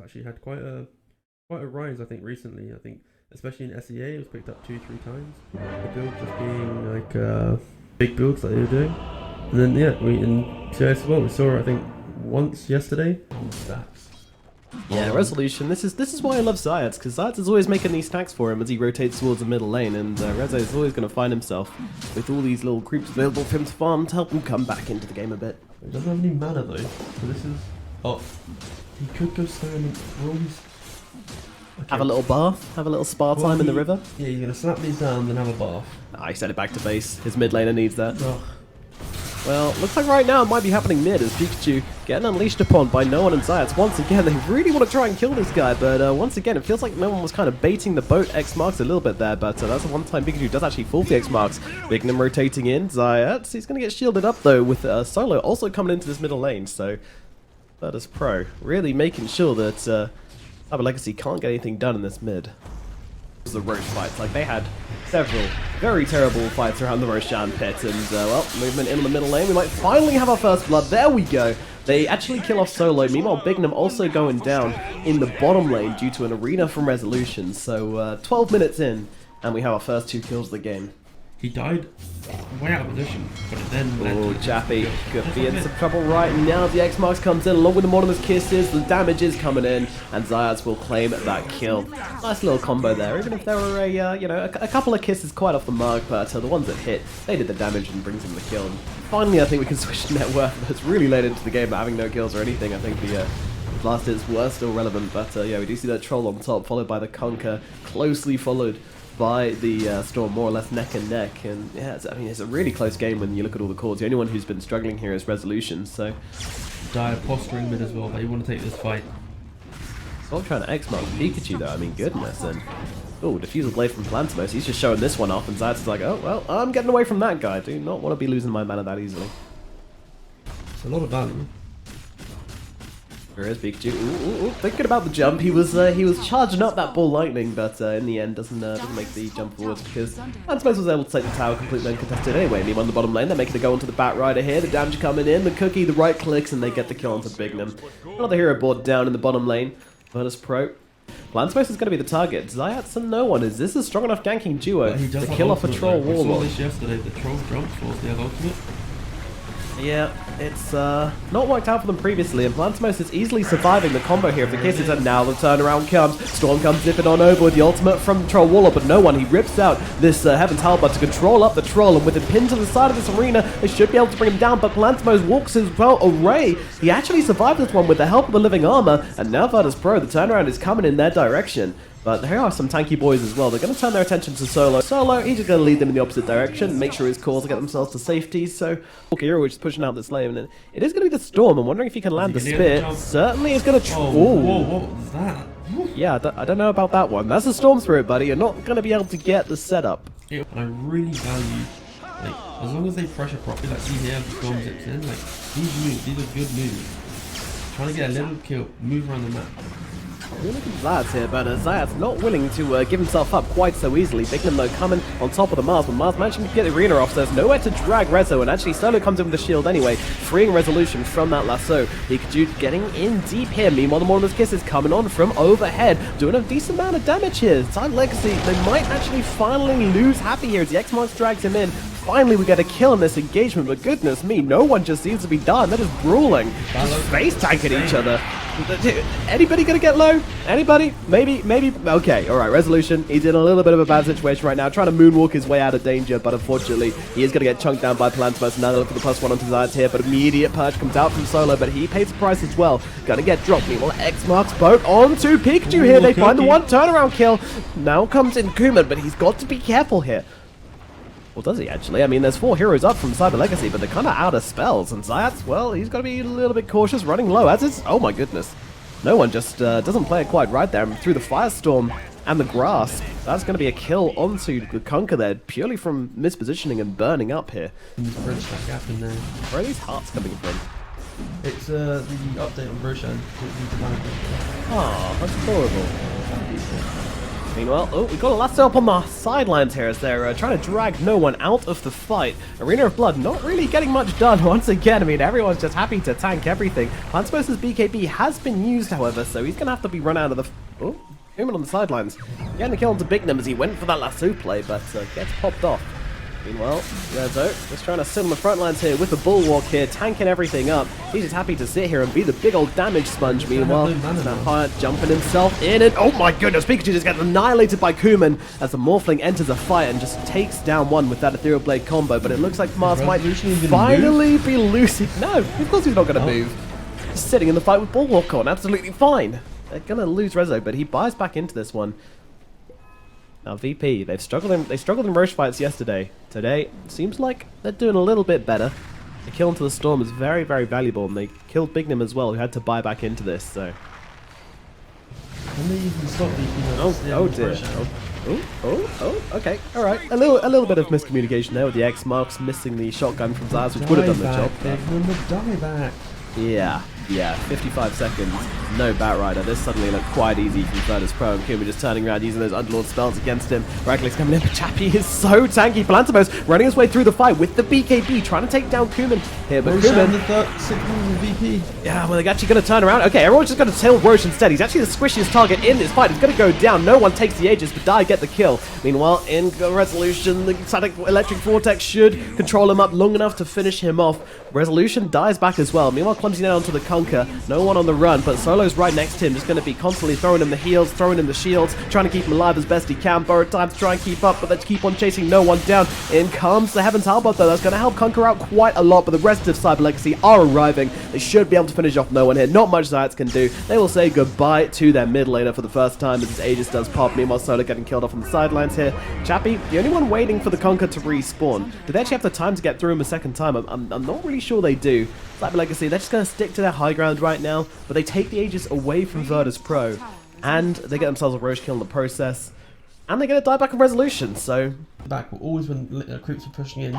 actually had quite a rise, I think, recently. I think, especially in SEA, it was picked up 2-3 times. The build just being like big builds that they were doing. And then, yeah, in CIS as well, we saw, I think, once yesterday. Stacks. Yeah, Resolution. This is why I love CIS, because CIS is always making these stacks for him as he rotates towards the middle lane, and Rezo is always going to find himself with all these little creeps available for him to farm to help him come back into the game a bit. He doesn't have any mana though, so this is... Oh, he could go stand and roll his... Okay. Have a little bath, have a little spa time in the river. Yeah, you're going to slap these down, then have a bath. I sent it back to base. His mid laner needs that. Oh. Well, looks like right now it might be happening mid as Pikachu getting unleashed upon by no one in CIS. Once again, they really want to try and kill this guy, but once again, it feels like no one was kind of baiting the boat X marks a little bit there, but that's the one time Pikachu does actually fall for the X marks. Bignum rotating in, CIS, he's going to get shielded up though with Solo also coming into this middle lane, so Virtus.Pro really making sure that Cyber Legacy can't get anything done in this mid. The Roche fights, like they had several very terrible fights around the Roshan pit, and well, movement in the middle lane. We might finally have our first blood. There we go. They actually kill off Solo. Meanwhile, Bignum also going down in the bottom lane due to an arena from Resolution. So 12 minutes in, and we have our first 2 kills of the game. He died way out of position, but it then led Oh, to Chappie could be in some trouble right now. The X Marks comes in along with the Mortimer's Kisses. The damage is coming in, and CIS will claim that kill. Nice little combo there, even if there were a couple of kisses quite off the mark, but the ones that hit, they did the damage and brings in the kill. And finally, I think we can switch to net worth. It's really late into the game, but having no kills or anything, I think the last hits were still relevant. But yeah, we do see that Troll on top, followed by the Conquer, closely followed by the Storm, more or less neck and neck, and yeah, it's a really close game when you look at all the calls. The only one who's been struggling here is Resolution, so... Dire posturing mid as well, they want to take this fight. Still trying to X-mark Pikachu though, I mean goodness, and... Oh, Diffusal Blade from Plantimos, he's just showing this one off, and Zayas is like, oh, well, I'm getting away from that guy, I do not want to be losing my mana that easily. It's a lot of value. There is Pikachu. Ooh, thinking about the jump, he was charging up that ball lightning, but in the end doesn't make the jump forwards because Plantimos was able to take the tower completely uncontested anyway. Meanwhile, on the bottom lane, they're making it go onto the Bat Rider here. The damage coming in, the Cookie, the right clicks, and they get the kill onto Bignum. Another hero board down in the bottom lane. Virtus.Pro. Plantimos is going to be the target. Zayats and no one. Is this a strong enough ganking duo to kill off a Troll Warlock? We saw this yesterday. The Troll jump was the ultimate. Yeah, it's not worked out for them previously, and Plantimos is easily surviving the combo here of the kisses, and now the turnaround comes. Storm comes zipping on over with the ultimate from Troll Warlock, but no one. He rips out this Heaven's Halberd to control up the Troll, and with him pinned to the side of this arena, they should be able to bring him down, but Plantimos walks as well away. He actually survived this one with the help of the living armor, and now Virtus.Pro, the turnaround is coming in their direction. But there are some tanky boys as well. They're going to turn their attention to Solo. Solo, he's just going to lead them in the opposite direction, make sure his calls to get themselves to safety. So, Hero is pushing out this lane, and it is going to be the Storm. I'm wondering if he can land the Spear. Certainly is going to... Whoa, what was that? Yeah, I don't know about that one. That's a Storm Spirit, buddy. You're not going to be able to get the setup. Yeah, I really value, like, as long as they pressure properly, like, see here, the Storm zips in, like, these moves, these are good moves. Trying to get a little kill, move around the map. We're looking at Zayas here, but Zayas not willing to give himself up quite so easily. Bignum though coming on top of the Mars, but Mars managing to get the arena off, so there's nowhere to drag Rezo, and actually Solo comes in with the shield anyway, freeing Resolution from that lasso. Pikachu getting in deep here. Meanwhile, the Mortimer's Kiss is coming on from overhead, doing a decent amount of damage here. Cyber Legacy, they might actually finally lose Happy here as the X-Marks drags him in. Finally, we get a kill in this engagement, but goodness me, no one just seems to be done. That is brawling, just face tanking each other. Anybody gonna get low? Anybody? Maybe. Okay, alright, Resolution. He's in a little bit of a bad situation right now, trying to moonwalk his way out of danger, but unfortunately, he is gonna get chunked down by Plantimos. Now they look for the +1 onto Zayas here, but immediate purge comes out from Solo, but he pays the price as well. Gonna get dropped. Meanwhile, X marks boat onto Pikachu here. They find the one turnaround kill. Now comes in Kuman, but he's got to be careful here. Well, does he actually? I mean, there's 4 heroes up from Cyber Legacy, but they're kind of out of spells. And Zayats, well, he's got to be a little bit cautious, running low, as is... Oh my goodness. No one just doesn't play it quite right there. Through the Firestorm and the Grasp, that's going to be a kill onto the Conquer there, purely from mispositioning and burning up here. Bridge that gap in there. Where are these hearts coming from? It's the update on Roshan. Oh, that's horrible. Meanwhile, oh, we got a lasso up on the sidelines here as they're trying to drag no one out of the fight. Arena of Blood not really getting much done once again. I mean, everyone's just happy to tank everything. Plantsmos' BKB has been used, however, so he's going to have to be run out of the... Oh, Human on the sidelines. Getting the kill onto Bignum as he went for that lasso play, but gets popped off. Meanwhile, Rezo just trying to sit on the front lines here with the bulwark here, tanking everything up. He's just happy to sit here and be the big old damage sponge. Meanwhile, Vampire jumping himself in, and oh my goodness, Pikachu just gets annihilated by Kuman as the Morphling enters a fight and just takes down one with that Ethereal Blade combo. But it looks like Mars might finally be losing. No, of course he's not going to move. He's sitting in the fight with bulwark on, absolutely fine. They're going to lose Rezo, but he buys back into this one. Now VP, they struggled in Roche fights yesterday. Today, seems like they're doing a little bit better. The kill into the Storm is very, very valuable, and they killed Bignum as well, who had to buy back into this, so... Can they even stop VP? Oh dear. Oh, okay, alright. A little bit of miscommunication there with the X marks missing the shotgun from Zaz, which would have done the job. Bignum, the dieback. Yeah, 55 seconds, no Batrider. This suddenly looked quite easy from Virtus.Pro, and Kuma just turning around using those Underlord spells against him. Reckless coming in, but Chappie is so tanky. Plantsmos running his way through the fight with the BKB, trying to take down Kuman here, but Kuman... VP. Yeah, well, they're actually going to turn around. Okay, everyone's just going to tail Roche instead. He's actually the squishiest target in this fight. He's going to go down. No one takes the Aegis, but Die get the kill. Meanwhile, in Resolution, the static electric vortex should control him up long enough to finish him off. Resolution dies back as well. Meanwhile, clumsy down onto the Conquer. No one on the run, but Solo's right next to him, just going to be constantly throwing him the heals, throwing him the shields, trying to keep him alive as best he can. Borrowed time to try and keep up, but they keep on chasing no one down. In comes the Heaven's Harbor, though. That's going to help Conquer out quite a lot, but the rest of Cyber Legacy are arriving. They should be able to finish off no one here. Not much Zayats can do. They will say goodbye to their mid laner for the first time as his Aegis does pop. Meanwhile, Solo getting killed off on the sidelines here. Chappie, the only one waiting for the Conquer to respawn. Do they actually have the time to get through him a second time? I'm not really sure they do. Cyber Legacy, they're just going to stick to their high ground right now, but they take the Aegis away from Virtus.Pro, and they get themselves a Roche kill in the process, and they get a dieback of Resolution, so... Back always when creeps are pushing in,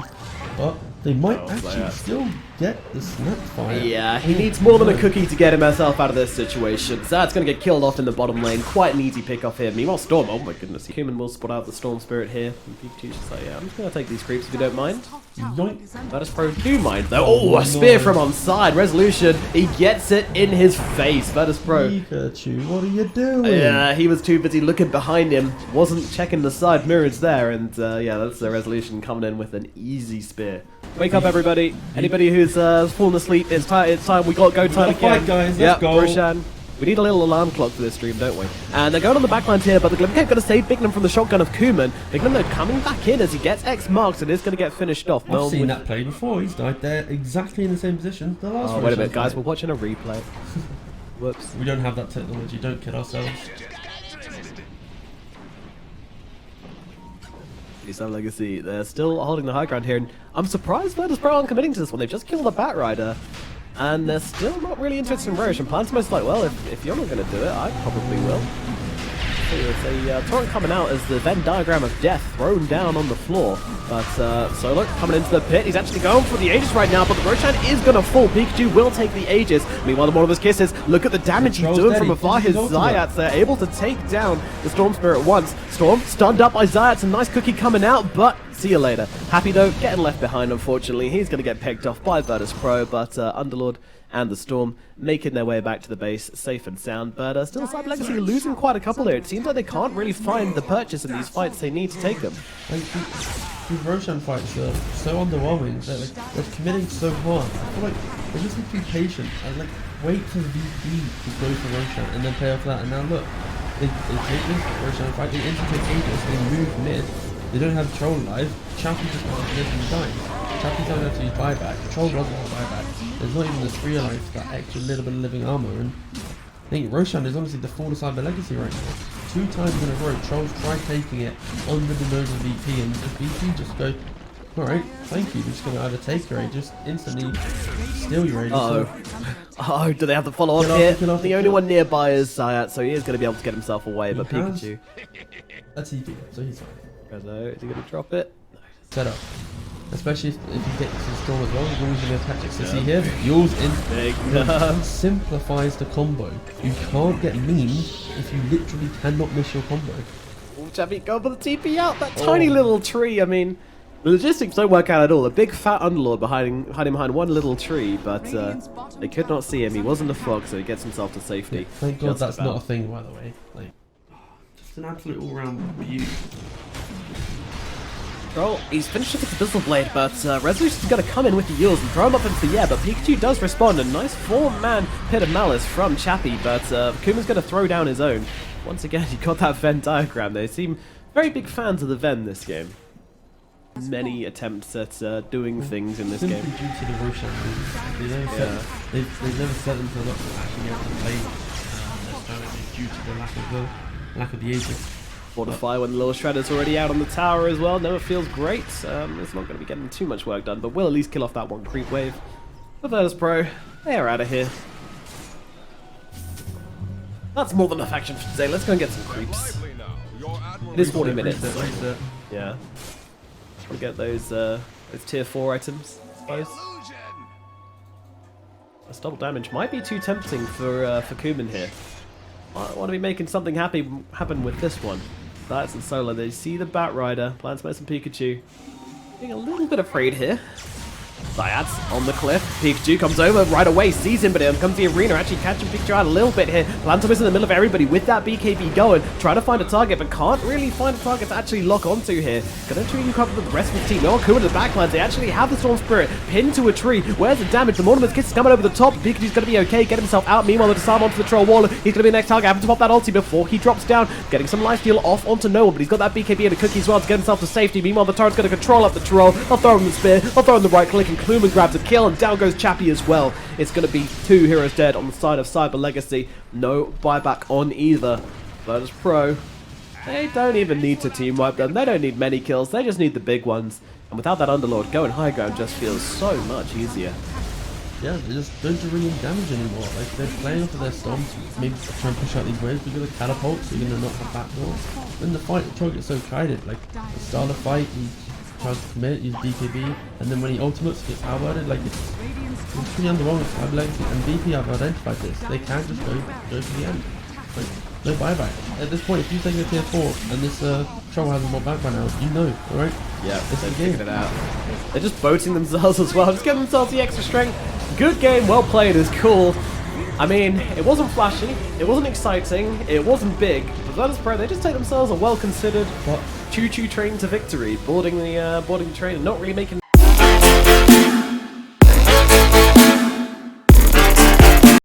but they might actually still get the Snapfire. Yeah, he needs more than a cookie to get himself out of this situation. Zad's going to get killed off in the bottom lane. Quite an easy pick off here. Meanwhile, Storm, oh my goodness, Human will spot out the Storm Spirit here. And Pikachu's just like, yeah, I'm just going to take these creeps if you don't mind. Virtus.Pro do mind though. Oh, a spear from on side. Resolution, he gets it in his face. Virtus.Pro. Pikachu, what are you doing? Yeah, he was too busy looking behind him. Wasn't checking the side mirrors there, and yeah, that's the Resolution coming in with an easy spear. Wake up, everybody. Anybody who's fallen asleep, it's time. We got go time again. Fight, guys. Let's go. Roshan. We need a little alarm clock for this stream, don't we? And they're going on the backlines here, but the Glimmercape going to save Bignum from the shotgun of Kuman. Bignum, though, coming back in as he gets X marks and is going to get finished off. I've seen that play before. He's died there exactly in the same position. The last wait a minute, guys. We're watching a replay. Whoops. We don't have that technology. Don't kid ourselves. Some Legacy, they're still holding the high ground here, and I'm surprised Virtus.Pro aren't committing to this one. They've just killed a Batrider, and they're still not really interested in Roche. And Plantsmos like, well, if you're not going to do it, I probably will. So it's a torrent coming out as the Venn diagram of death thrown down on the floor. But Solo coming into the pit. He's actually going for the Aegis right now, but the Roshan is going to fall. Pikachu will take the Aegis. Meanwhile, the one of his kisses. Look at the damage he's doing from afar. His Zayats, they're able to take down the Storm Spirit once. Storm stunned up by Zayats. A nice cookie coming out, but see you later. Happy though, getting left behind, unfortunately. He's going to get picked off by Virtus.Pro, but Underlord and the Storm making their way back to the base safe and sound, but still Cyber Legacy losing quite a couple here. It seems like they can't really find the purchase in these fights they need to take them. Like, these Roshan fights are so underwhelming. They're committing so hard. I feel like they just need to be patient and like wait for the VP to go for Roshan and then pay off that. And now look, they take this Roshan fight, they integrate Aegis, they move mid, they don't have Troll live, Chappie just wants to live and die. Chappie's don't have to use buyback, Troll doesn't have buyback. There's not even this real life, that extra little bit of living armor, and I think Roshan is honestly the fall of Cyber Legacy right now. 2 times in a row, Trolls try taking it under the nose of VP, and the VP just go, alright, thank you, we're just going to either take your Aegis, instantly steal your Aegis. Oh, do they have the follow-on here? The only one nearby is Zayat, so he is going to be able to get himself away, but Pikachu... That's easy, so he's fine. Rezo, is he going to drop it? Set up. Especially if you get to the Storm as well, as long as you know tactics to see here. Yours in simplifies the combo. You can't get mean if you literally cannot miss your combo. Oh, Chappy going for the TP out. That tiny little tree. I mean, the logistics don't work out at all. A big fat underlord hiding behind one little tree, but they could not see him. He wasn't a fog, so he gets himself to safety. Thank God that's not a thing, by the way. Like, just an absolute all-round beauty. Troll, he's finished with the Abyssal Blade, but Resolution's going to come in with the Eels and throw him up into the air, but Pikachu does respond. A nice 4-man Pit of Malice from Chappy, but Kuma's going to throw down his own. Once again, he got that Venn diagram. They seem very big fans of the Venn this game. Many attempts at doing things in this game. Simply due to the Roshan moves. They've never set themselves up to actually be able to play their strategy due to the lack of the agents. Fortify when the little Shredder's already out on the tower as well. Never feels great. It's not going to be getting too much work done, but will at least kill off that one creep wave. But Virtus.Pro, they are out of here. That's more than enough action for today. Let's go and get some creeps. It is 40 minutes. Yeah. We'll get those tier 4 items, I suppose. This double damage might be too tempting for Kuman here. I want to be making something happen with this one. That's in solo. They see the Bat Rider. Plans to some Pikachu. Being a little bit afraid here. Zayat's on the cliff. Pikachu comes over right away, sees him, but here comes the arena, actually catching Pikachu out a little bit here. Plantum is in the middle of everybody with that BKB going, trying to find a target, but can't really find a target to actually lock onto here. Gonna try to cover with the rest of the team. No one in the backlines. They actually have the Storm Spirit pinned to a tree. Where's the damage? The Mortimer's Kiss is coming over the top. Pikachu's gonna be okay, get himself out. Meanwhile, the disarm onto the Troll Wall. He's gonna be the next target. Having to pop that ulti before he drops down. Getting some life steal off onto no one, but he's got that BKB and a cookie as well to get himself to safety. Meanwhile, the turret's gonna control up the Troll. I'll throw him the spear. I'll throw him the right click, and Kluman grabs a kill, and down goes Chappy as well. It's going to be 2 heroes dead on the side of Cyber Legacy. No buyback on either. Virtus.Pro, they don't even need to team wipe them. They don't need many kills. They just need the big ones. And without that Underlord, going high ground just feels so much easier. Yeah, they just don't do really damage anymore. Like, they're playing off of their storms, maybe try and push out these waves because of catapults, so you're going to not have backdoor. When the fight, the gets so guided. Like, the start of the fight, he tries to commit, use BKB, and then when he ultimates, gets outwarded. Like, it's pretty underwhelming for Cyber Legacy, and BP have identified this. They can't just go to the end. Like, no buyback. At this point, if you take a tier 4 and this troll has more back by now, you know, alright? Yeah, they're figuring it out. They're just boating themselves as well, just getting themselves the extra strength. Good game, well played is cool. I mean, it wasn't flashy, it wasn't exciting, it wasn't big, but Virtus.Pro, they just take themselves a well-considered choo-choo train to victory, boarding the train and not really making